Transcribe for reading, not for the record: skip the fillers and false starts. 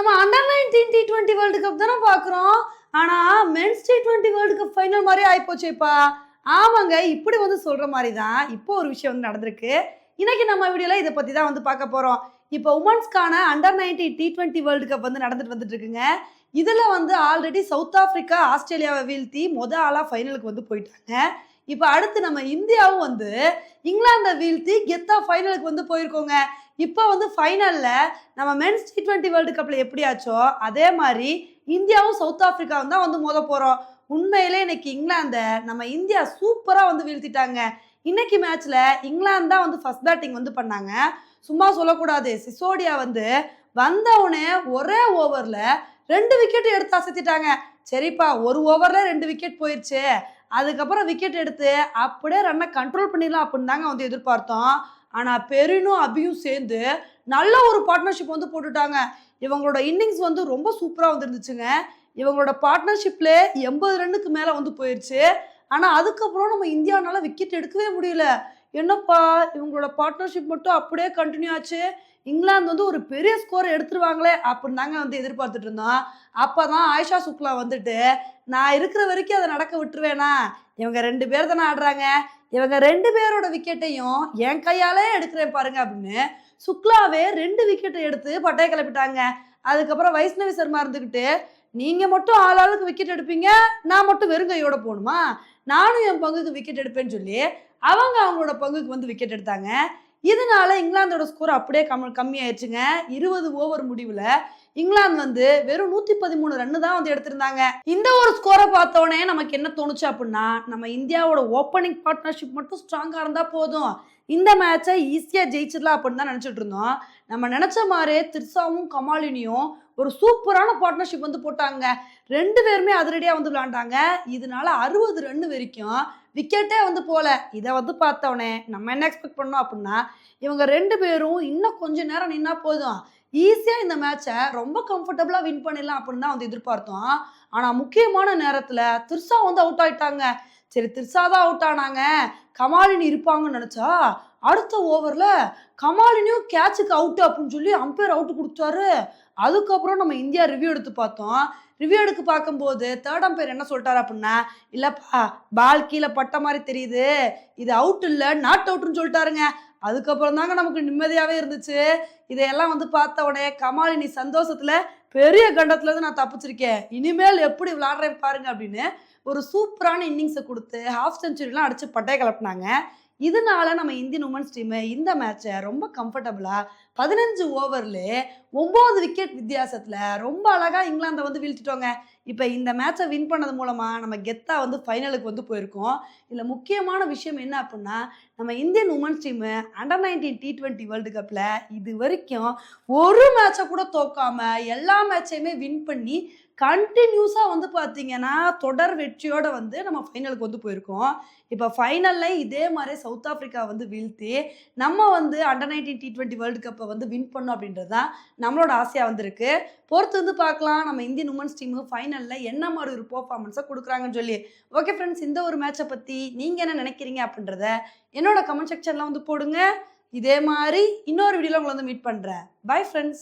நம்ம under 19 T20 world cup தானே பார்க்குறோம். ஆனா men's T20 world cup final மாதிரி ஆயிப்போச்சேப்பா. ஆமாங்க, இப்படி வந்து சொல்ற மாதிரி தான் இப்போ ஒரு விஷயம் வந்து நடந்திருக்கு. இன்னைக்கு நம்ம வீடியோல இதை பத்தி தான் வந்து பார்க்க போறோம். இப்போ உமன்ஸ்க்கான அண்டர் 19 T20 வேர்ல்டு கப் வந்து வந்துட்டு இருக்குங்க. இதுல வந்து ஆல்ரெடி சவுத் ஆப்பிரிக்கா ஆஸ்திரேலியாவை வீழ்த்தி ஆளா ஃபைனலுக்கு வந்து போயிட்டாங்க. இப்போ அடுத்து நம்ம இந்தியாவும் வந்து இங்கிலாந்தை வீழ்த்தி கெத்தா ஃபைனலுக்கு வந்து போயிருக்கோங்க. இப்போ வந்து ஃபைனல்ல நம்ம மென்ஸ் T20 வேர்ல்டு கப்ல எப்படியாச்சோ அதே மாதிரி இந்தியாவும் சவுத் ஆப்பிரிக்காவும் தான் வந்து போறோம். உண்மையிலே இன்னைக்கு இங்கிலாந்தை நம்ம இந்தியா சூப்பரா வந்து வீழ்த்திட்டாங்க. இன்னைக்கு மேட்ச்ல இங்கிலாந்து தான் வந்து ஃபர்ஸ்ட் பேட்டிங் வந்து பண்ணாங்க. சும்மா சொல்லக்கூடாது, சிசோடியா வந்து வந்தவுடனே ஒரே ஓவர்ல 2 விக்கெட் எடுத்து அசத்திட்டாங்க. சரிப்பா, ஒரு ஓவர்ல 2 விக்கெட் போயிடுச்சு, அதுக்கப்புறம் விக்கெட் எடுத்து அப்படியே ரன்னை கண்ட்ரோல் பண்ணிடலாம் அப்படின்னு தாங்க வந்து எதிர்பார்த்தோம். ஆனால் பெரினும் அபியும் சேர்ந்து நல்ல ஒரு பார்ட்னர்ஷிப் வந்து போட்டுட்டாங்க. இவங்களோட இன்னிங்ஸ் வந்து ரொம்ப சூப்பராக வந்துருந்துச்சுங்க. இவங்களோட பார்ட்னர்ஷிப்ல 80 ரன்னுக்கு மேலே வந்து போயிடுச்சு. ஆனால் அதுக்கப்புறம் நம்ம இந்தியானால விக்கெட் எடுக்கவே முடியல. என்னப்பா, இவங்களோட பார்ட்னர்ஷிப் மட்டும் அப்படியே கண்டினியூ ஆச்சு, இங்கிலாந்து வந்து ஒரு பெரிய ஸ்கோர் எடுத்துருவாங்களே அப்படின்னு தாங்க வந்து எதிர்பார்த்துட்டு இருந்தோம். அப்போதான் ஆயிஷா சுக்லா வந்துட்டு, நான் இருக்கிற வரைக்கும் அதை நடக்க விட்டுருவேனா, இவங்க 2 பேர் தானே ஆடுறாங்க, இவங்க 2 பேரோட விக்கெட்டையும் என் கையாலே எடுக்கிறேன் பாருங்க அப்படின்னு சுக்லாவே 2 விக்கெட்டை எடுத்து பட்டைய கிளப்பிட்டாங்க. அதுக்கப்புறம் வைஷ்ணவி சர்மா இருந்துக்கிட்டு, நீங்க மட்டும் ஆளாளுக்கு விக்கெட் எடுப்பீங்க, நான் மட்டும் வெறும் கையோட போகணுமா, நானும் என் பங்குக்கு விக்கெட் எடுப்பேன்னு சொல்லி அவங்களோட பங்குக்கு வந்து விக்கெட் எடுத்தாங்க. இதனால இங்கிலாந்தோட ஸ்கோர் அப்படியே கம்மியாயிருச்சுங்க. 20 ஓவர் முடிவில் இங்கிலாந்து வந்து வெறும் 113 ரன்னு தான் வந்து எடுத்திருந்தாங்க. இந்த ஒரு ஸ்கோரை பார்த்தோன்னே நமக்கு என்ன தோணுச்சு அப்படின்னா, நம்ம இந்தியாவோட ஓப்பனிங் பார்ட்னர்ஷிப் மட்டும் ஸ்ட்ராங்காக இருந்தால் போதும், இந்த மேட்சை ஈஸியாக ஜெயிச்சிடலாம் அப்படின்னு தான் நினச்சிட்டு இருந்தோம். நம்ம நினச்ச மாதிரியே திர்சாவும் கமாலினியும் ஒரு சூப்பரான பார்ட்னர்ஷிப் வந்து போட்டாங்க. 2 பேருமே அதிரடியாக வந்து விளையாண்டாங்க. இதனால 60 ரன் வரைக்கும் விக்கெட்டே வந்து போல. இதை வந்து பார்த்தோன்னே நம்ம என்ன எக்ஸ்பெக்ட் பண்ணோம் அப்படின்னா, இவங்க 2 பேரும் இன்னும் கொஞ்சம் நேரம் நின்னா போதும், ஈஸியாக இந்த மேட்சை ரொம்ப கம்ஃபர்டபுளாக வின் பண்ணிடலாம் அப்படின்னு தான் வந்து எதிர்பார்த்தோம். ஆனால் முக்கியமான நேரத்தில் திர்சா வந்து அவுட் ஆயிட்டாங்க. சரி, திர்சா தான் அவுட் ஆனாங்க, கமாலினி இருப்பாங்கன்னு நினச்சா அடுத்த ஓவரில் கமாலினியும் கேட்சுக்கு அவுட்டு அப்படின்னு சொல்லி அம்பையர் அவுட்டு கொடுத்தாரு. அதுக்கப்புறம் நம்ம இந்தியா ரிவ்யூ எடுத்து பார்த்தோம். ரிவ்யூ எடுத்து பார்க்கும்போது தேர்ட் அம்பையர் என்ன சொல்லிட்டாரு அப்படின்னா, இல்லைப்பா, பால் கீழே பட்ட மாதிரி தெரியுது, இது அவுட் இல்லை, நாட் அவுட்னு சொல்லிட்டாருங்க. அதுக்கப்புறம் தாங்க நமக்கு நிம்மதியாகவே இருந்துச்சு. இதையெல்லாம் வந்து பார்த்த உடனே கமாலினி சந்தோஷத்தில் பெரிய கண்டத்துலேருந்து நான் தப்பிச்சிருக்கேன், இனிமேல் எப்படி விளாட்றேன் பாருங்க அப்படின்னு ஒரு சூப்பரான இன்னிங்ஸை கொடுத்து ஹாஃப் செஞ்சுரிலாம் அடித்து பட்டைய கிளப்பினாங்க. இதனால நம்ம இந்தியன் உமன்ஸ் டீமு இந்த மேட்சை ரொம்ப கம்ஃபர்டபுளாக 15 ஓவர்லேயே 9 விக்கெட் வித்தியாசத்தில் ரொம்ப அழகாக இங்கிலாந்தை வந்து வீழ்த்திட்டோங்க. இப்போ இந்த மேட்சை வின் பண்ணது மூலமாக நம்ம கெத்தாக வந்து ஃபைனலுக்கு வந்து போயிருக்கோம். இதில் முக்கியமான விஷயம் என்ன அப்படின்னா, நம்ம Indian women's team under 19 T20 world கப்பில் இது வரைக்கும் ஒரு மேட்சை கூட தோக்காம எல்லா மேட்சையுமே வின் பண்ணி கண்டினியூஸாக வந்து பார்த்தீங்கன்னா தொடர் வெற்றியோடு வந்து நம்ம ஃபைனலுக்கு வந்து போயிருக்கோம். இப்போ ஃபைனலில் இதே மாதிரி சவுத் ஆப்பிரிக்கா வந்து வீழ்த்தி நம்ம வந்து அண்டர் 19 T20 வேர்ல்டு கப்பை வந்து வின் பண்ணோம் அப்படின்றது தான் நம்மளோட ஆசையாக வந்திருக்கு. பொறுத்து வந்து பார்க்கலாம் நம்ம இந்தியன் உமன்ஸ் டீமு ஃபைனலில் என்ன மாதிரி ஒரு பெர்ஃபார்மன்ஸை கொடுக்குறாங்கன்னு சொல்லி. ஓகே ஃப்ரெண்ட்ஸ், இந்த ஒரு மேட்சை பற்றி நீங்கள் என்ன நினைக்கிறீங்க அப்படின்றத என்னோட கமெண்ட் செக்ஷனில் வந்து போடுங்க. இதே மாதிரி இன்னொரு வீடியோவில் உங்களை வந்து மீட் பண்ணுறேன். Bye friends.